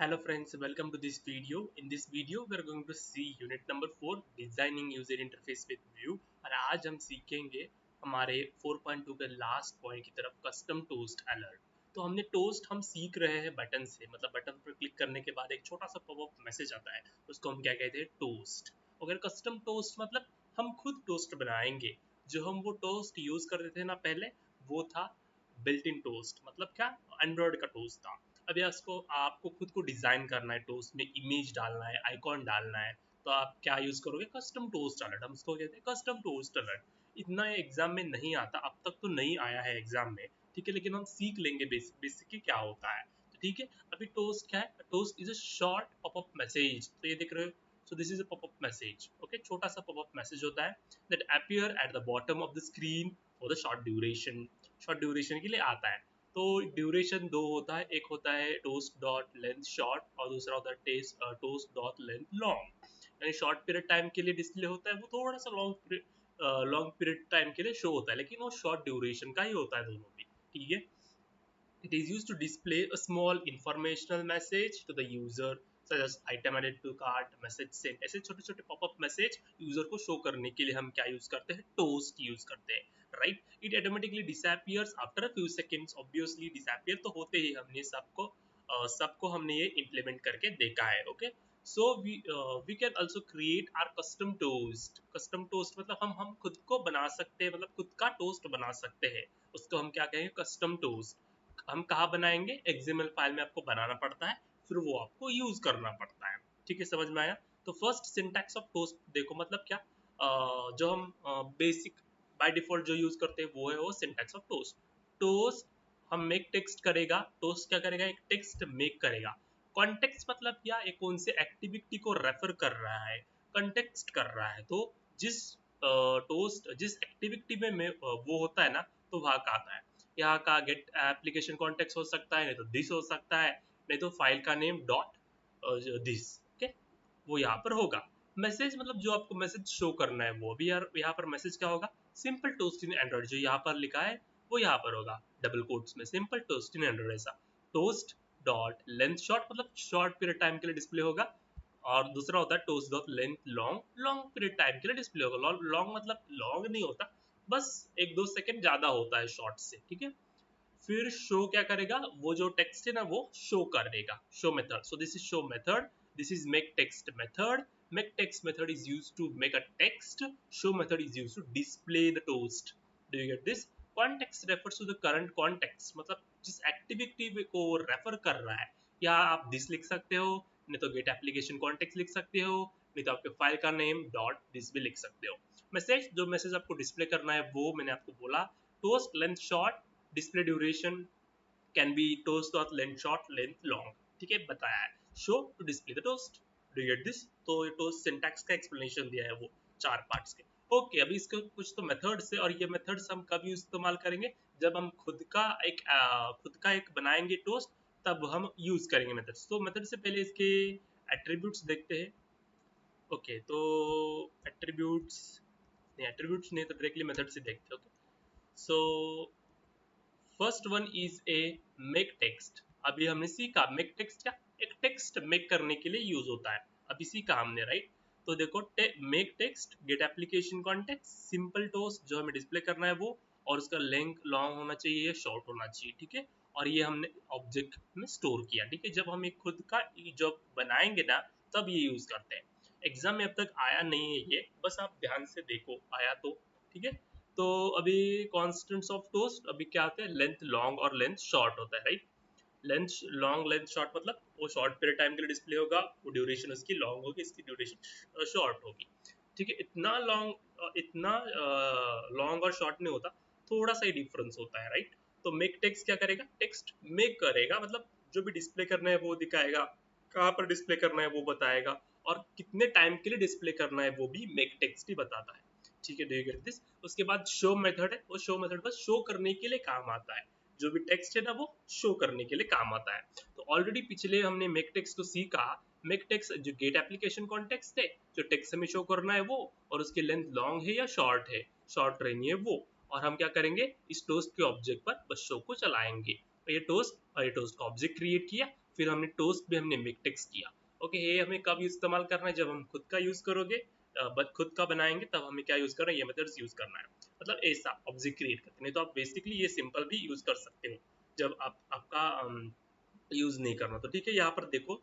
Hello friends, welcome to this video. In this video, we are going to see unit number 4 Designing User Interface with Vue और आज हम सीखेंगे हमारे 4.2 के last point की तरफ कस्टम टोस्ट अलर्ट। तो हमने टोस्ट हम सीख रहे हैं बटन से, मतलब बटन पर क्लिक करने के बाद एक छोटा सा पॉपअप मैसेज आता है, उसको हम क्या कहते हैं, टोस्ट। अगर कस्टम टोस्ट मतलब हम खुद टोस्ट बनाएंगे। जो हम वो टोस्ट यूज करते थे ना पहले, वो था बिल्ट इन टोस्ट, मतलब क्या, एंड्रॉयड का टोस्ट था। अब इसको आपको खुद को डिजाइन करना है, टोस्ट में इमेज डालना है, आइकॉन डालना है, तो आप क्या यूज करोगे, कस्टम टोस्ट अलर्ट। हम उसको कहते हैं कस्टम टोस्ट अलर्ट। इतना एग्जाम में नहीं आता, अब तक तो नहीं आया है एग्जाम में, ठीक है, लेकिन हम सीख लेंगे बेसिक बेसिकली क्या होता है। तो ठीक है, अभी टोस्ट क्या है, toast is a short popup message. तो ये देख रहे हो, so this is a pop-up message, okay, छोटा सा pop-up message होता है that appear at the bottom of the screen for the short duration के लिए आता है। तो ड्यूरेशन दो होता है, एक होता है टोस्ट डॉट लेंथ शॉर्ट और दूसरा होता है टोस्ट डॉट लेंथ लॉन्ग। यानी शॉर्ट पीरियड टाइम के लिए डिस्प्ले होता है, वो थोड़ा सा लॉन्ग पीरियड टाइम के लिए शो होता है, लेकिन वो शॉर्ट ड्यूरेशन का ही होता है दोनों भी, ठीक है। It is used to display a small informational message to the user such as item added to cart, message sent। ऐसे छोटे छोटे पॉपअप मैसेज यूजर को शो करने के लिए हम क्या यूज करते हैं, टोस्ट यूज करते हैं, right. It automatically disappears after a few seconds. Obviously disappear तो होते ही, हमने सबको हमने ये इम्प्लीमेंट करके देखा है, okay. So we can also create our custom toast. Custom toast मतलब हम खुद को बना सकते हैं, मतलब खुद का टोस्ट बना सकते हैं, उसको हम क्या कहेंगे, कस्टम टोस्ट। हम कहाँ बनाएंगे, एक्सएमएल फाइल में आपको बनाना पड़ता है, फिर वो आपको यूज करना पड़ता है, ठीक है, समझ में आया। तो फर्स्ट सिंटैक्स ऑफ टोस्ट देखो, मतलब क्या, जो हम बेसिक बाय डिफॉल्ट जो यूज करते हैं वो है वो सिंटैक्स ऑफ टोस्ट। टोस्ट हम मेक टेक्स्ट करेगा, टोस्ट क्या करेगा, एक टेक्स्ट मेक करेगा। कॉन्टेक्स्ट मतलब क्या, एक कौन से एक्टिविटी को रेफर कर रहा है, कंटेक्स्ट कर रहा है। तो जिस टोस्ट जिस एक्टिविटी में वो होता है ना, तो वहाँ का आता है। यहाँ का गेट एप्लीकेशन कॉन्टेक्स्ट हो सकता है, नहीं तो दिस हो सकता है, नहीं तो फाइल का नेम डॉट दिस, ओके, वो यहाँ पर होगा। मैसेज मतलब जो आपको मैसेज शो करना है, वो भी यार यहाँ पर मैसेज क्या होगा, सिंपल टोस्ट इन एंड्रॉइड, जो यहाँ पर लिखा है वो यहाँ पर होगा डबल कोट्स में, सिंपल टोस्ट इन एंड्रॉइड ऐसा। टोस्ट डॉट लेंथ शॉर्ट मतलब शॉर्ट पीरियड टाइम के लिए डिस्प्ले होगा, और दूसरा होता है toast dot length long, long period time के लिए डिस्प्ले होगा। लॉन्ग मतलब लॉन्ग नहीं होता, बस एक दो सेकंड ज्यादा होता है शॉर्ट से, ठीक है। फिर शो क्या करेगा, वो जो टेक्स्ट है ना वो शो कर देगा, show method. So this is show method, this is make text method. Make text method is used to make a text, show method is used to display the toast. Do you get this. Context refers to the current context, मतलब जिस activity को refer कर रहा है। या आप this लिख सकते हो, नहीं तो गेट एप्लीकेशन कॉन्टेक्स्ट लिख सकते हो, नहीं तो आपके फाइल का नेम डॉट दिस भी लिख सकते हो। मैसेज, जो मैसेज आपको डिस्प्ले करना है वो मैंने आपको बोला, toast length short, display duration can be toast dot length short length long, ठीक है, बताया है। Show to display the toast. Do get this. तो ये टोस्ट सिंटैक्स का एक्सप्लेनेशन दिया है वो चार पार्ट्स के, ओके। अभी इसके कुछ तो मेथड्स है, और ये मेथड्स हम कब इस्तेमाल करेंगे, जब हम खुद का एक बनाएंगे टोस्ट, तब हम यूज करेंगे मेथड्स। तो मेथड से पहले इसके एट्रीब्यूट्स देखते हैं, ओके। तो एट्रीब्यूट्स नहीं तो डायरेक्टली मेथड से देखते हैं, okay. So first one is a make text. अभी हमने सीखा मेक टेक्स्ट क्या, एक टेक्स्ट मेक करने के लिए यूज होता है, अभी सीखा हमने, राइट। तो देखो, make text, get application context, simple toast जो हमें डिस्प्ले करना है वो, और उसका लेंथ लॉन्ग होना चाहिए या शॉर्ट होना चाहिए, ठीक है। और ये हमने ऑब्जेक्ट में स्टोर किया, ठीक है। जब हम एक खुद का जब बनाएंगे ना, तब ये यूज करते हैं। एग्जाम में अब तक आया नहीं है ये, बस आप ध्यान से देखो आया तो, ठीक है। तो अभी कॉन्स्टेंट्स ऑफ टोस्ट अभी क्या आते हैं, लेंथ लॉन्ग और लेंथ शॉर्ट होता है, right. Length long length short मतलब वो शॉर्ट पीरियड टाइम के लिए डिस्प्ले होगा, वो ड्यूरेशन उसकी लॉन्ग होगी, इसकी ड्यूरेशन शॉर्ट होगी, ठीक है। इतना लॉन्ग और शॉर्ट नहीं होता, थोड़ा सा ही डिफरेंस होता है, राइट। तो मेक टेक्स्ट क्या करेगा, टेक्स्ट मेक करेगा, मतलब जो भी डिस्प्ले करना है वो दिखाएगा, कहाँ पर डिस्प्ले करना है वो बताएगा, और कितने टाइम के लिए डिस्प्ले करना है वो भी मेक टेक्स्ट ही बताता है, ठीक है। Do you get this. उसके बाद शो मेथड है, वो शो मेथड बस शो करने के लिए काम आता है, जो भी टेक्स्ट है ना वो शो करने के लिए काम आता है। तो ऑलरेडी पिछले हमने मेक टेक्स्ट को सीखा। मेक टेक्स्ट जो गेट एप्लीकेशन कॉन्टेक्स्ट है, जो टेक्स्ट हमें शो करना है वो, और उसकी लेंथ लॉन्ग है या शॉर्ट है, शॉर्ट रहनी है वो। और हम क्या करेंगे, इस टोस्ट के ऑब्जेक्ट पर बस शो को चलाएंगे। तो ये टोस्ट का ऑब्जेक्ट क्रिएट किया, फिर हमने टोस्ट भी हमने मिकटेक्स किया। ओके, ये हमें कब इस्तेमाल करना है, जब हम खुद का यूज करोगे, खुद का बनाएंगे, तब हमें क्या यूज करना है, ये मेथड्स यूज करना है। मतलब ऐसा ऑब्जेक्ट क्रिएट करते हैं। नहीं तो आप बेसिकली ये सिंपल भी यूज कर सकते हो जब आप आपका यूज नहीं करना। तो ठीक है, यहाँ पर देखो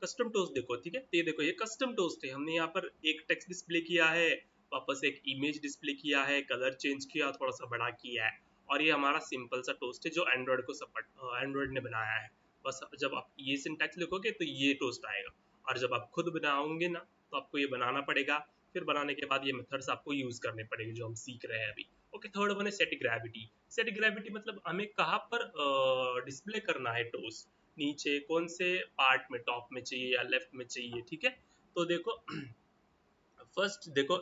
कस्टम टोस्ट देखो, ठीक है, तो ये देखो ये कस्टम टोस्ट है। हमने यहाँ पर एक टेक्स्ट डिस्प्ले किया है, वापस एक इमेज डिस्प्ले किया है, कलर चेंज किया, थोड़ा सा बड़ा किया है, और ये हमारा सिंपल सा टोस्ट है जो एंड्रॉइड को सपोर्ट एंड्रॉइड ने बनाया है। बस जब आप ये सिंटैक्स लिखोगे तो ये टोस्ट आएगा, और जब आप खुद बनाओगे ना तो आपको ये बनाना पड़ेगा। फिर बनाने के बाद ये मेथड्स आपको यूज करने पड़ेंगे जो हम सीख रहे हैं अभी। ओके, थर्ड वन है सेट ग्रेविटी। सेट ग्रेविटी मतलब हमें कहाँ पर डिस्प्ले करना है टोस्ट, नीचे कौन से पार्ट में, टॉप में चाहिए या लेफ्ट में चाहिए, ठीक है। तो देखो फर्स्ट देखो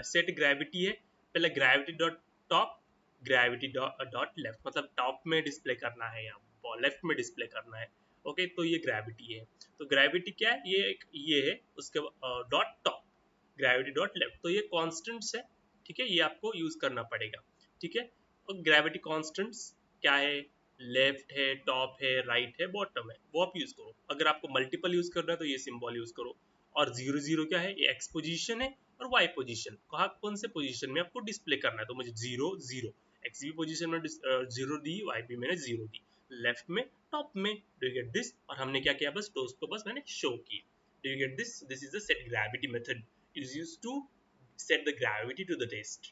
सेट ग्रेविटी है, पहले gravity dot top, gravity dot left, मतलब टॉप में डिस्प्ले करना है या लेफ्ट में डिस्प्ले करना है। ओके, तो ये ग्रेविटी है। तो ग्रेविटी क्या है, ये है, उसके dot top, gravity dot left, तो ये कॉन्स्टेंट्स है, ठीक है, ये आपको यूज करना पड़ेगा, ठीक है। और ग्रेविटी कॉन्स्टेंट्स क्या है, लेफ्ट है, टॉप है, राइट है, बॉटम है, वो आप यूज करो। अगर आपको मल्टीपल यूज करना है तो ये सिंबल यूज करो। और 0 0 क्या है, ये एक्स पोजीशन है, और वाई पोजीशन, कहा कौन से पोजीशन में आपको डिस्प्ले करना है, तो मुझे 0 0 एक्स भी पोजीशन में 0 दी, वाई भी मैंने 0 दी, लेफ्ट में, टॉप में। Do you get this? और हमने क्या किया, बस टोस्ट को बस मैंने शो किया। Do you get this? This is the set gravity method is used to set the gravity to the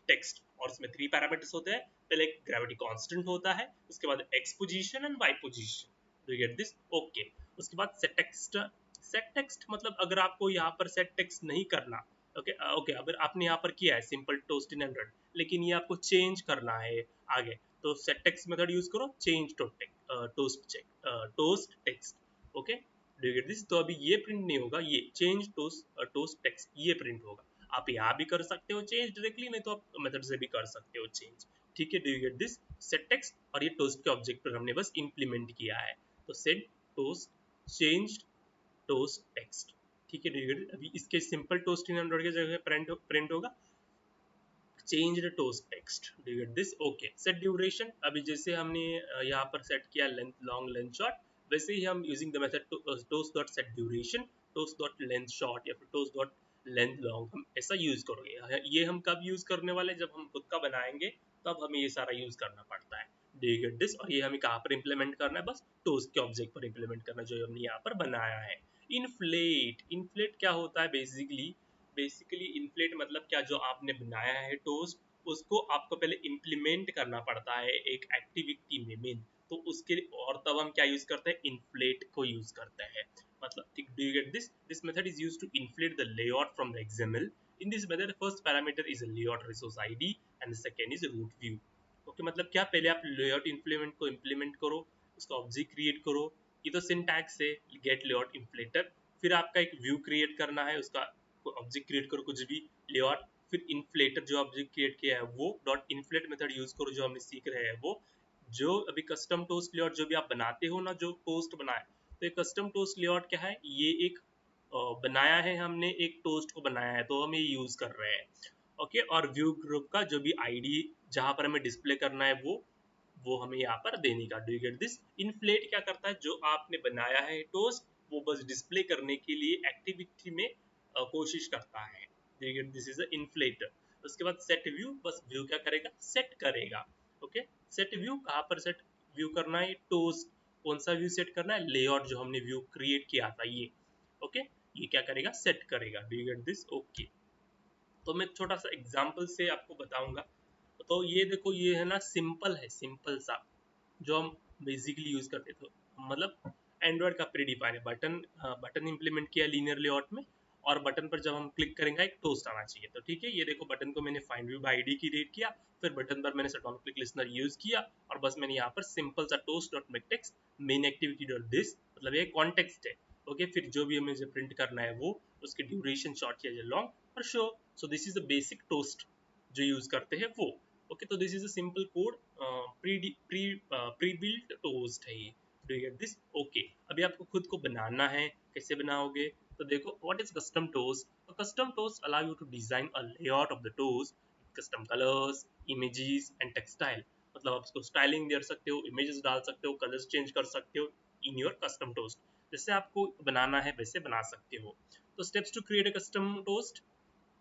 text. और इसमें 3 पैरामीटर्स होते हैं, पहले ग्रेविटी कांस्टेंट होता है, उसके बाद X position and Y position. Do you get this? Okay, उसके बाद सेट टेक्स्ट। सेट टेक्स्ट मतलब अगर आपको यहाँ पर सेट टेक्स्ट नहीं करना, ओके ओके, अगर आपने यहाँ पर किया है सिंपल टोस्ट इन एंड्रॉइड, लेकिन ये आपको चेंज करना है आगे, तो सेट टेक्स्ट मेथड यूज करो, change toast text. Okay, do you get this? तो अभी ये प्रिंट नहीं होगा, ये चेंज टोस्ट टेक्स्ट ये प्रिंट होगा। आप यहाँ भी कर सकते हो चेंज डायरेक्टली, नहीं तो आप मेथड से भी कर सकते हो चेंज, ठीक है। Do you get this? Set text, और ये टोस्ट के ऑब्जेक्ट पर हमने बस इंप्लीमेंट किया है, तो set toast change toast text, ठीक है। अभी इसके सिंपल टोस्ट इन एंड्रॉइड की जगह प्रिंट होगा change the toast text. Do you get this? Okay, set duration, अभी जैसे हमने यहाँ पर सेट किया लेंथ लॉन्ग लेंथ शॉर्ट, वैसे ही हम using the method toast dot set duration, toast dot length short या फिर टोस्ट डॉट लेंथ लॉन्ग, हम ऐसा यूज करोगे। ये हम कब यूज करने वाले, जब हम खुद का बनाएंगे तब हमें ये सारा यूज करना पड़ता है। Do you get this? और ये हमें कहाँ पर इंप्लीमेंट करना है, बस टोस्ट के ऑब्जेक्ट पर इंप्लीमेंट करना जो हमने यहाँ पर बनाया है। इनफ्लेट, इनफ्लेट क्या होता है बेसिकली इन्फ्लेट मतलब क्या, जो आपने बनाया है टोस्ट, उसको आपको पहले इम्प्लीमेंट करना पड़ता है एक एक्टिविटी में मेन, तो उसके, और तब हम क्या यूज करते हैं, इन्फ्लेट को यूज करते हैं। मतलब ठीक, do you get this? This method is used to inflate the layout from the XML. In this method first parameter is a layout resource ID and the second is root view. Okay, मतलब क्या, पहले आप layout implement को implement करो, उसका object create करो, ये तो सिंटैक्स है, गेट लेआउट इन्फ्लेटर। फिर आपका एक व्यू क्रिएट करना है, उसका ऑब्जेक्ट क्रिएट करो कुछ भी लेआउट, फिर इन्फ्लेटर जो ऑब्जेक्ट क्रिएट किया है वो डॉट इन्फ्लेट मेथड यूज करो जो हमने सीख रहे हैं वो। जो अभी कस्टम टोस्ट लेआउट जो भी आप बनाते हो ना, जो टोस्ट बनाए, तो ये कस्टम टोस्ट लेआउट क्या है, ये एक बनाया है हमने, एक टोस्ट को बनाया है, तो हम ये यूज कर रहे हैं। ओके, और व्यू ग्रुप का जो भी आईडी जहां पर हमें डिस्प्ले करना है वो हमें यहाँ पर देने का। Do you get this? Inflate क्या करता है, जो आपने बनाया है टोस्ट, वो बस डिस्प्ले करने के लिए एक्टिविटी में कोशिश करता है। Do you get? This is a inflator. उसके बाद सेट व्यू, बस व्यू क्या करेगा, सेट करेगा। ओके, सेट व्यू कहाँ पर सेट व्यू करना है, टोस्ट, कौन सा व्यू सेट करना है, लेआउट जो हमने व्यू क्रिएट किया था ये। ओके, ये क्या करेगा, सेट करेगा। Do you get this? Okay, तो मैं छोटा सा एग्जांपल से आपको बताऊंगा। तो ये देखो, ये है ना सिंपल है, सिंपल सा जो हम बेसिकली यूज करते थे, मतलब एंड्रॉयड का प्री डिफाइन है बटन। बटन इंप्लीमेंट किया लीनियर लेआउट में, और बटन पर जब हम क्लिक करेंगे एक टोस्ट आना चाहिए। तो ठीक है, ये देखो बटन को मैंने find view bye ID create किया, फिर बटन पर मैंने set on click listener use किया, और बस मैंने यहाँ पर सिंपल सा toast dot make text main activity dot this, मतलब ये कॉन्टेक्स्ट है। ओके, फिर जो भी हमें प्रिंट करना है वो, उसकी ड्यूरेशन शॉर्ट या लॉन्ग, और show. So this is the basic toast जो यूज करते हैं वो। ओके, तो this is a simple code, pre built toast है ये। Do you get this? Okay, अभी आपको खुद को बनाना है, कैसे बनाओगे, तो देखो what is custom toast. Custom toast allow you to design a layout of the toast, custom colours, images and textile. मतलब आप उसको स्टाइलिंग दे सकते हो, इमेजेस डाल सकते हो, कलर्स चेंज कर सकते हो, इन योर कस्टम टोस्ट। जैसे आपको बनाना है वैसे बना सकते हो। तो steps to create a custom toast,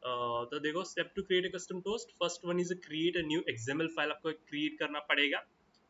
तो देखो step to create a custom toast, first one is create a new XML file, आपको क्रिएट करना पड़ेगा।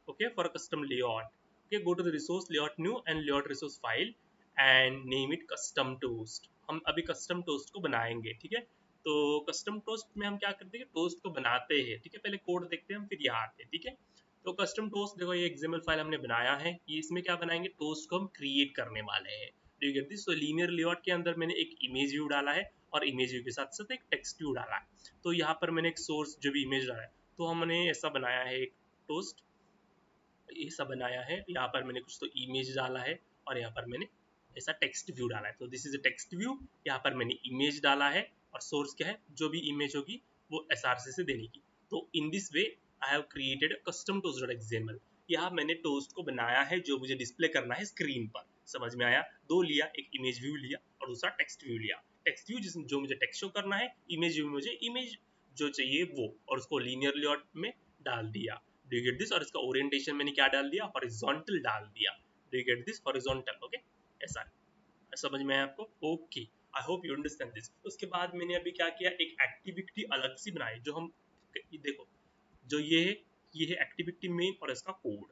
Okay, for custom layout. Okay, go to the resource layout new and layout resource file and name it custom toast. हम अभी custom toast को बनाएंगे, ठीक है। तो कस्टम टोस्ट में हम क्या करते हैं, टोस्ट को बनाते हैं, ठीक है। पहले कोड देखते हैं हम, फिर यहाँ आते हैं, ठीक है। तो कस्टम टोस्ट देखो, ये XML फाइल हमने बनाया है, ये इसमें क्या बनाएंगे, टोस्ट को हम क्रिएट करने वाले हैं। Do you get this? तो लीनियर लेआउट के अंदर मैंने एक इमेज व्यू डाला है और इमेज व्यू के साथ साथ एक टेक्स्ट व्यू डाला है। तो यहाँ पर मैंने एक सोर्स जो भी इमेज डाला है, तो हमने ऐसा बनाया है एक टोस्ट, ऐसा बनाया है। यहाँ पर मैंने कुछ तो इमेज डाला है और यहाँ पर मैंने ऐसा टेक्स्ट व्यू डाला है। तो this is a text view, यहाँ पर मैंने इमेज डाला है और सोर्स क्या है, जो भी इमेज होगी वो src से देने की। तो in this way I have created custom toast. यहाँ मैंने टोस्ट को बनाया है जो मुझे डिस्प्ले करना है स्क्रीन पर। समझ में आया? दो लिया, एक इमेज व्यू लिया और दूसरा टेक्स्ट व्यू लिया। टेक्स्ट व्यू जिसमें जो मुझे टेक्स्ट शो करना है, इमेज व्यू में मुझे इमेज जो चाहिए वो, और उसको लीनियर लेआउट में डाल दिया। Do you get this? और इसका ओरिएंटेशन मैंने क्या डाल दिया, हॉरिजॉन्टल डाल दिया। Do you get this? Horizontal. Okay, ऐसा समझ में आया आपको? Okay, I hope you understand this. उसके बाद मैंने अभी क्या किया, एक एक्टिविटी अलग सी बनाई, जो हम देखो, जो ये है एक्टिविटी मेन और इसका कोड,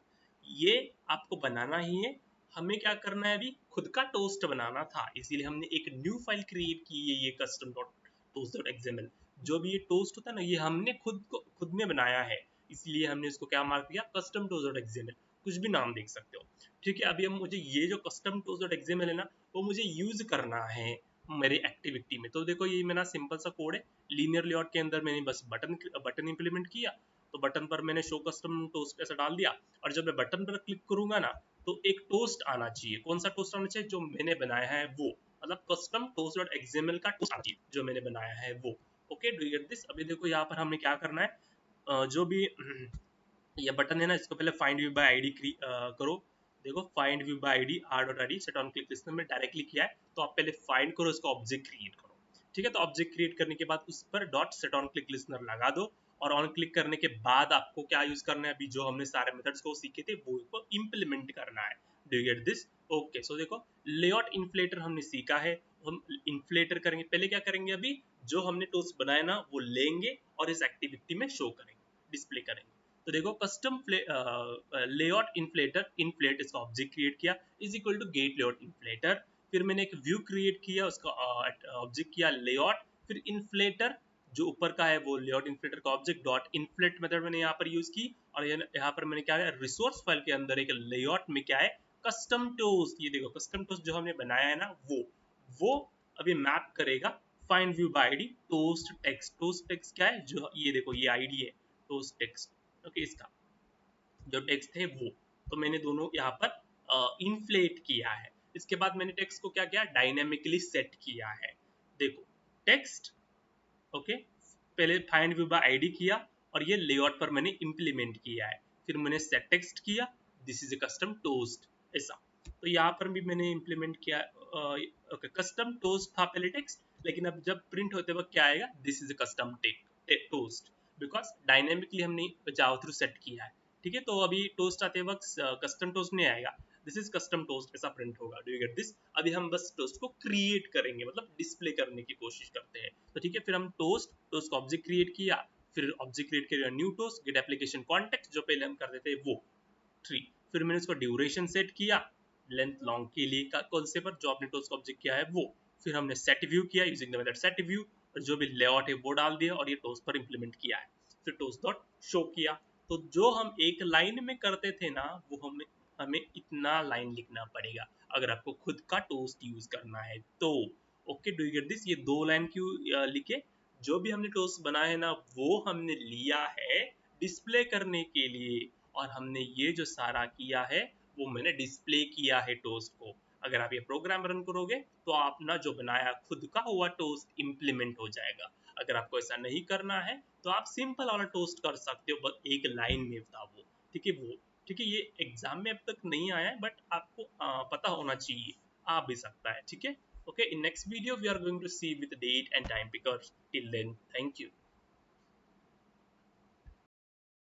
ये आपको बनाना ही है। हमें क्या करना है, अभी खुद का टोस्ट बनाना था, इसीलिए हमने एक न्यू फाइल क्रिएट की है, ये custom dot toast dot XML. जो भी ये टोस्ट होता है ना, ये हमने खुद में बनाया है, इसलिए हमने इसको क्या मार्क किया, कस्टम टोस्ट डॉट एक्सएमएल। कुछ भी नाम देख सकते हो, ठीक है। अभी हम मुझे ये जो कस्टम टोस्ट डॉट एक्सएमएल है ना, वो मुझे यूज करना है मेरे एक्टिविटी में। तो देखो, ये मेरा सिंपल सा कोड है। लीनियर लेआउट के अंदर मैंने बस बटन इंप्लीमेंट किया, तो बटन पर मैंने शो कस्टम टोस्ट ऐसा डाल दिया, और जब मैं बटन पर क्लिक करूंगा ना, तो एक टोस्ट आना चाहिए। कौन सा टोस्ट आना चाहिए? जो मैंने बनाया है वो, मतलब कस्टम टोस्ट डॉट एक्सएमएल का टोस्ट आना चाहिए जो मैंने बनाया है वो। Okay, do you get this? अभी देखो यहाँ पर हमने क्या करना है, जो भी ये बटन है ना, इसको पहले फाइंड व्यू बाय आईडी करो। देखो, find view bye ID R dot ID set on click listener में डायरेक्टली किया है, तो आप पहले फाइंड करो, इसका ऑब्जेक्ट क्रिएट करो, ठीक है। तो ऑब्जेक्ट क्रिएट करने के बाद उस पर dot set on click listener लगा दो, और ऑन क्लिक करने के बाद आपको क्या यूज करना है, अभी जो हमने सारे मेथड्स को सीखे थे वो को इंप्लीमेंट करना है। Do you get this? Okay, so देखो, लेआउट इन्फ्लेटर हमने सीखा है। हम इन्फ्लेटर करेंगे, पहले क्या करेंगे, अभी जो हमने टोस्ट बनाया ना वो लेंगे और इस एक्टिविटी में शो करेंगे, डिस्प्ले करेंगे। तो देखो, कस्टम लेआउट इन्फ्लेटर, इन्फ्लेट इसका ऑब्जेक्ट क्रिएट किया, is equal to get layout inflater. फिर मैंने एक व्यू क्रिएट किया, उसका ऑब्जेक्ट किया लेआउट, फिर इन्फ्लेटर जो ऊपर का है वो लेआउट इन्फ्लेटर का ऑब्जेक्ट डॉट इन्फ्लेट मेथड मैंने यहाँ पर यूज की, और यहाँ पर मैंने क्या है, रिसोर्स फाइल के अंदर एक लेआउट में क्या है, कस्टम टोस्ट। ये देखो, कस्टम टोस्ट जो हमने बनाया है ना, वो अभी मैप करेगा find view bye ID toast text. Toast text क्या है, जो ये देखो, ये आईडी है टोस्ट टेक्स्ट। ओके, इसका जो टेक्स्ट है वो, तो मैंने दोनों यहाँ पर इन्फ्लेट किया है। इसके बाद मैंने टेक्स्ट को क्या किया, डायनेमिकली सेट किया है। देखो, टेक्स्ट, ओके, पहले फाइंड व्यू बाय आईडी किया, और ये लेआउट पर मैंने इंप्लीमेंट किया है। फिर मैंने सेट टेक्स्ट किया, this is a custom toast, ऐसा। तो यहाँ पर भी मैंने इंप्लीमेंट किया, ओके, कस्टम टोस्ट था पहले टेक्स्ट, लेकिन अब जब प्रिंट होते वक्त क्या आएगा, this is a custom toast, because dynamically हमने जावा थ्रू सेट किया है, ठीक है। तो अभी टोस्ट आते वक्त कस्टम टोस्ट नहीं आएगा, दिस इज कस्टम टोस्ट ऐसा प्रिंट होगा। Do you get this? अभी हम बस टोस्ट को क्रिएट करेंगे, मतलब डिस्प्ले करने की कोशिश करते हैं। तो ठीक है, फिर हम टोस्ट का ऑब्जेक्ट क्रिएट किया, फिर ऑब्जेक्ट क्रिएट किया new toast get application context, जो पहले हम करते थे वो 3। फिर मैंने उसको ड्यूरेशन सेट किया, लेंथ लॉन्ग के लिए का कौन से पर जो आपने टोस्ट का ऑब्जेक्ट किया है वो। फिर हमने सेट व्यू किया using the method set view, और जो भी लेआउट है वो डाल दिया, और ये टोस्ट पर इंप्लीमेंट किया है। फिर टोस्ट डॉट शो किया। तो जो हम एक लाइन में करते थे ना, वो हमें इतना लाइन लिखना पड़ेगा अगर आपको खुद का टोस्ट यूज करना है तो। Okay, do you get this? ये 2 लाइन क्यों लिखे? जो भी हमने टोस्ट बनाया है ना, वो हमने लिया है डिस्प्ले करने के लिए, और हमने ये जो सारा किया है वो मैंने डिस्प्ले किया है टोस्ट को। अगर आप ये प्रोग्राम रन करोगे तो आप ना जो बनाया खुद का हुआ टोस्ट इंप्लीमेंट हो जाएगा। अगर आपको ऐसा नहीं करना है तो आप सिंपल वाला टोस्ट कर सकते हो, बस एक लाइन में था वो, ठीक है। वो ठीक है, ये एग्जाम में अब तक नहीं आया है, बट आपको पता होना चाहिए, आ भी सकता है, ठीक है। Okay, in next video we are going to see with date and time pickers. Till then, thank you.